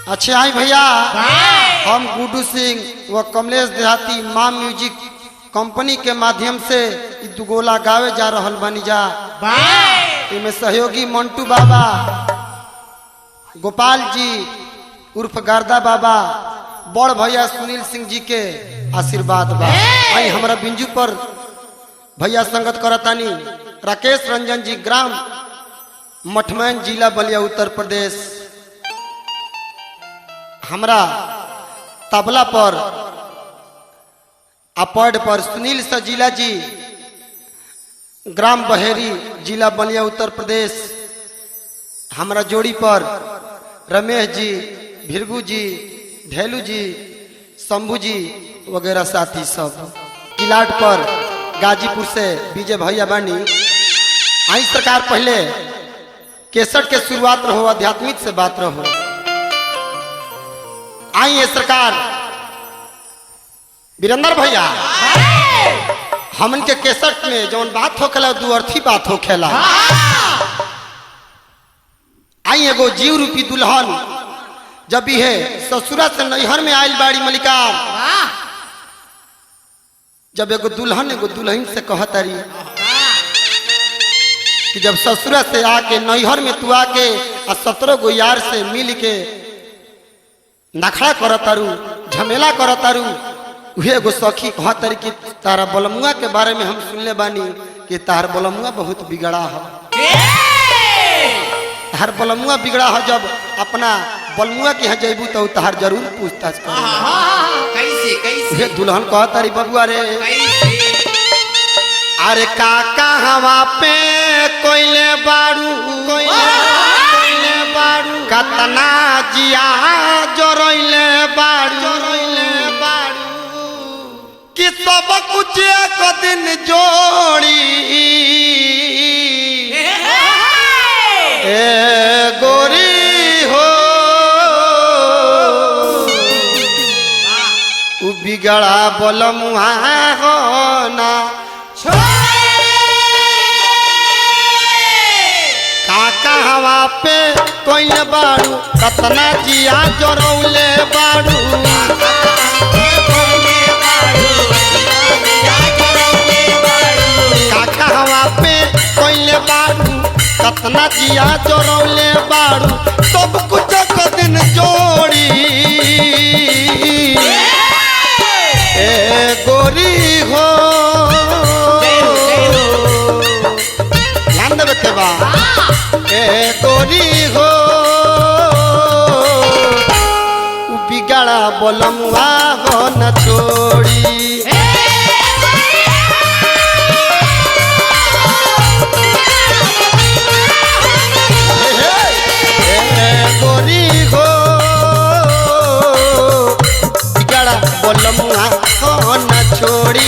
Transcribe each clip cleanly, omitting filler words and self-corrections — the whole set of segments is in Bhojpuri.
अच्छे आई भैया, हम गुड्डू सिंह व कमलेश देहाती माँ म्यूजिक कंपनी के माध्यम से दुगोला गावे जा रहल बनी जा। इनमें सहयोगी मंटू बाबा, गोपाल जी उर्फ गारदा बाबा, बड़ भैया सुनील सिंह जी के आशीर्वाद बा। आई हमारा बिंजू पर भैया संगत करतानी राकेश रंजन जी, ग्राम मठमैन, जिला बलिया, उत्तर प्रदेश। हमरा तबला पर अपॉड पर सुनील सजीला जी, ग्राम बहेरी, जिला बलिया, उत्तर प्रदेश। हमरा जोड़ी पर रमेश जी, भिरगू जी, ढेलू जी, शंभू जी वगैरह साथी सब। किलाट पर गाजीपुर से विजय भैया बानी। आई सरकार पहले केसट के शुरुआत रहो, आध्यात्मिक से बात रहो। आई है सरकार वीरेंद्र भैया, हमन के केसट में जौन बात होखेला दू अर्थी बात होखेला। आई एगो जीव रूपी दुल्हन जब भी है ससुरा से नैहर में आयल बाड़ी मलिकार, जब एगो दुल्हन से कहतारी कि जब ससुरा से आके नैहर में तू आके 17 गो यार से मिल के नखड़ा करतारू, झमेला करतारू, उहे एगो सखी कहतारी कि तारा बलमुआ के बारे में हम सुनले बानी कि तार बलमुआ बहुत बिगड़ा है। तार बलमुआ बिगड़ा है, जब अपना बलमुआ के यहाँ जैबू तो तार जरूर पूछताछ कर। कैसे कैसे दुल्हन कहतारी बबुआ रे, अरे काका हवा पे कोइले बारू, कोइले बारू, कतना जिया जोरइले बारू, कि सब कुछ एक दिन जोड़ी ए गोरी हो उ बिगड़ा बलमुआ हो ना। काका हवा पे कोइले बारू, कतना जिया जोरौले बारू, काका हवा पे कोइले बारू, कतना जिया जोरौले बारू, सब कुछ एक दिन जोड़ी ए गोरी हो। ध्यान देवे के बा, ए गोरी हो बिगड़ा बलमुआ हो न छोड़ी। गोरी हो बिगड़ा बलमुआ हो न छोड़ी।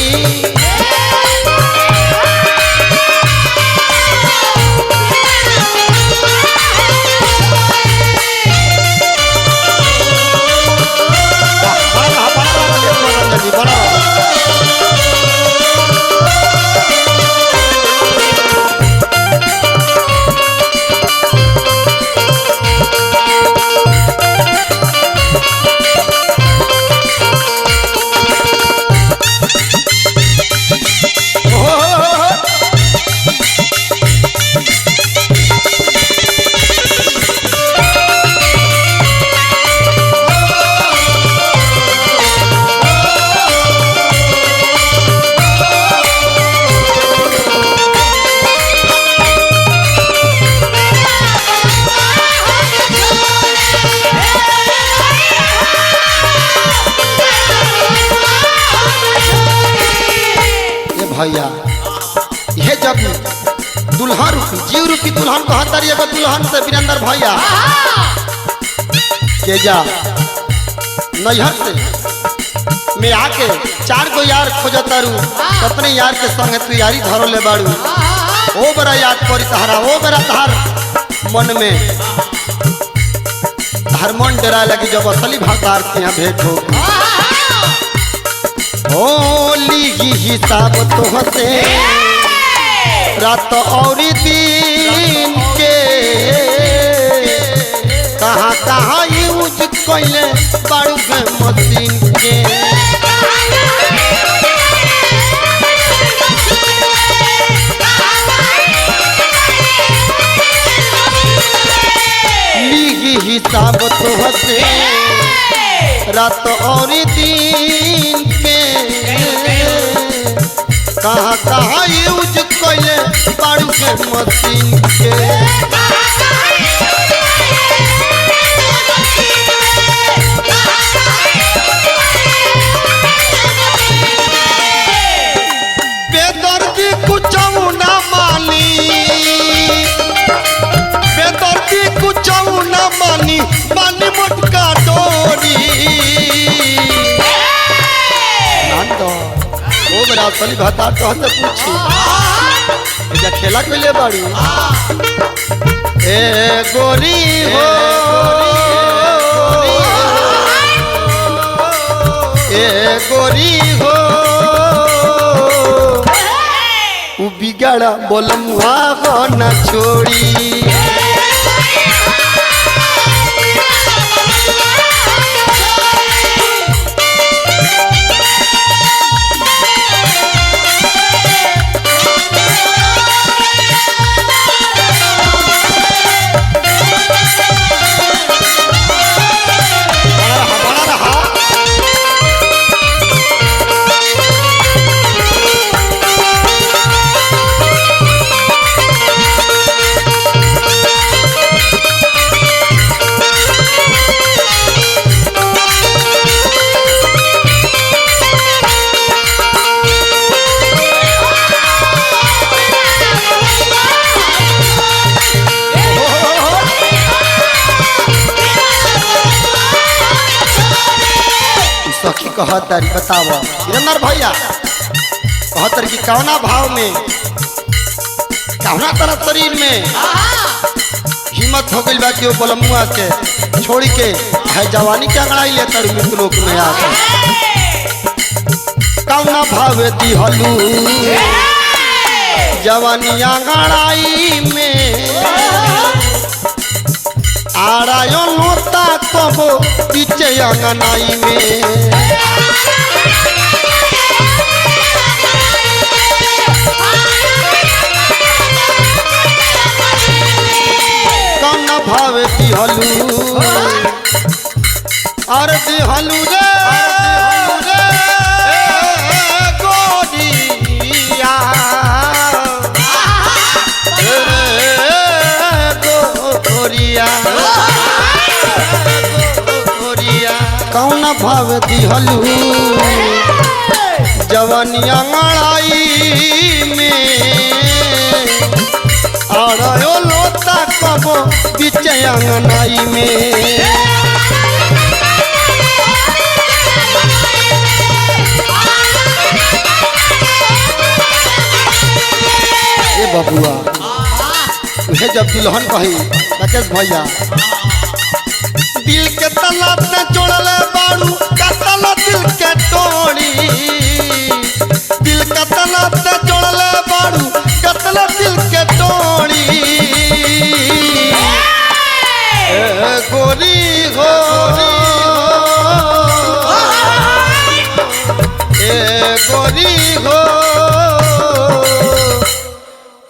भैया ये जब दुल्हन जीव रूपी दुल्हन कहतारी एगो दुल्हन से वीरेंद्र भैया के जा नैहर से में आके 4 गो यार खोजतारू, अपने यार के संग तू यारी धरो ले बाड़ू। ओ बड़ा याद पड़ी तहरा, ओ बड़ा तहार मन में तहार मन डरा लगी जब असली भातार के यहाँ भेंट हो। होली हिसाब तो हसे रात और दिन के कहाँ कहाँ यूज कोइले बाड़ू के मशीन के लीगी हिसाब तो हसे रात और दिन के कहाँ कहाँ यूज कोइले बाड़ू के मशीन के बेदर्दी कुछ ना मानी बेदर्दी कुछ ना मानी मानी मोटका डोरी ओ बड़ा असली भाता तो हमसे पूछी जा खेला कोइले बाड़ू ए गोरी हो ए गोरी हो उ बिगाड़ा बोलमुआ हो न छोड़ी सखी कहतरी बताव वीरेंद्र भैया कहतर की कौना भाव में कौना तरह शरीर में हिम्मत हो गई बा कि वो बलमुआ के छोड़ के है जवानी के अंगड़ाई ले तर मृतलोक में आ कौना भाव दिहलू जवानी अंगड़ाई में आरायो लोता कबो पीछे अंगनाई में कौन भाव दिहलू अरे दिहलू रे गोरिया कौन भाव दिहलू जवानी अंगड़ाई में और लोता कबो पीछे अंगनाई में ए बबुआ तुझे जब दुल्हन कही राकेश भैया दिल के तला ने जोड़ले बाड़ू कतला दिल के तोड़ी दिल के तला ने जोड़ले बाड़ू कतला दिल के तोड़ी ए गोरी हो ए गोरी हो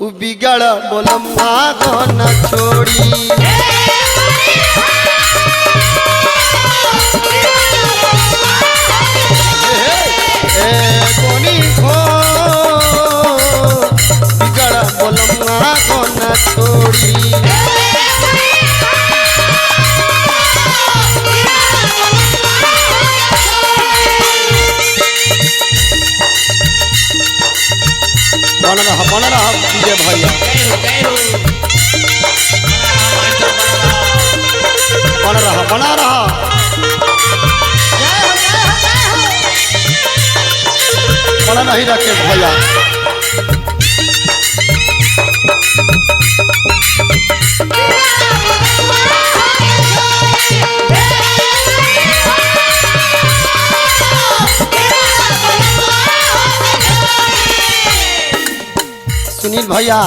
उ बिगड़ बोलम्मा को न छोड़ी कोनी हो बिगड़ा बोलम्मा को न छोड़ी बन रहा विजय भैया बना रहा बना नहीं राकेश भैया सुनील भैया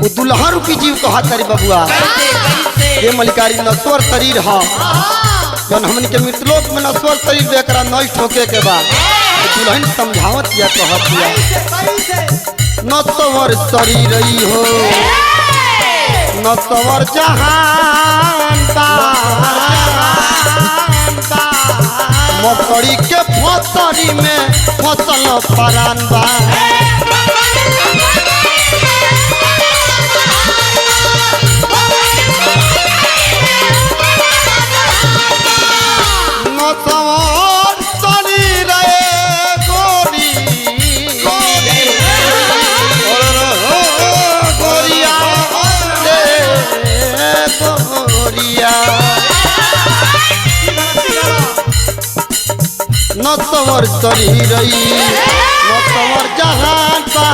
वो दुल्हा रूपी जीव कहा तारी बबुआ ये मलिकारी नश्वर शरीर है जन हमन के मृतलोक में नश्वर शरीर देकर नष्ट होके के बाद दुल्हन समझावत या कहत या नश्वर शरीर ही हो नश्वर जहान मकड़ी के फसरी में फसल परान बा नश्वर शरीर गोरी गोरिया गोरिया नश्वर शरीर नश्वर जहान बा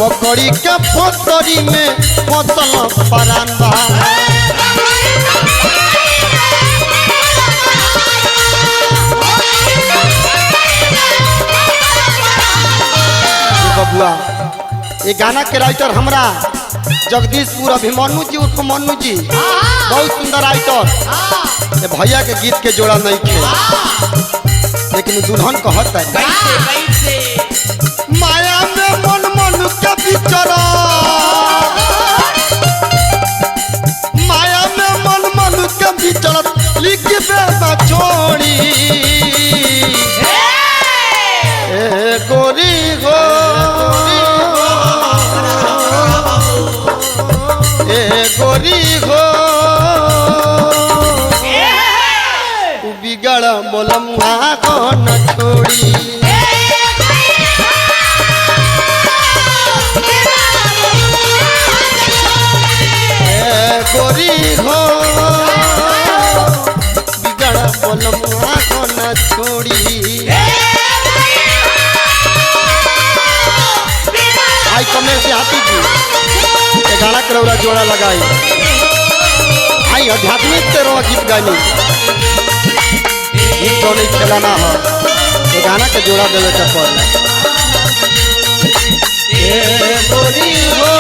मकड़ी के फसरी में फसल परान बा बबुआ ये गाना के राइटर हमरा जगदीशपुर अभिमन्यु जी उर्फ मन्नू जी बहुत सुंदर राइटर ये भैया के गीत के जोड़ा नहीं थे लेकिन दुल्हन कहत है माया में मन मन के बिचरा माया में मन मन के बिचरा लिख दे छोड़ी गोरी गो गोरी गो बिगड़ बोलम को न छोड़ी गोरी हो बिगड़ बोलम को न छोड़ी आई कमेल से हाथी जी गाना करौरा जोड़ा लगाई आई आध्यात्मिक तेरो गीत गानी गीत तो नहीं चलाना है ये गाना के जोड़ा देवे के पड़ गोरी हो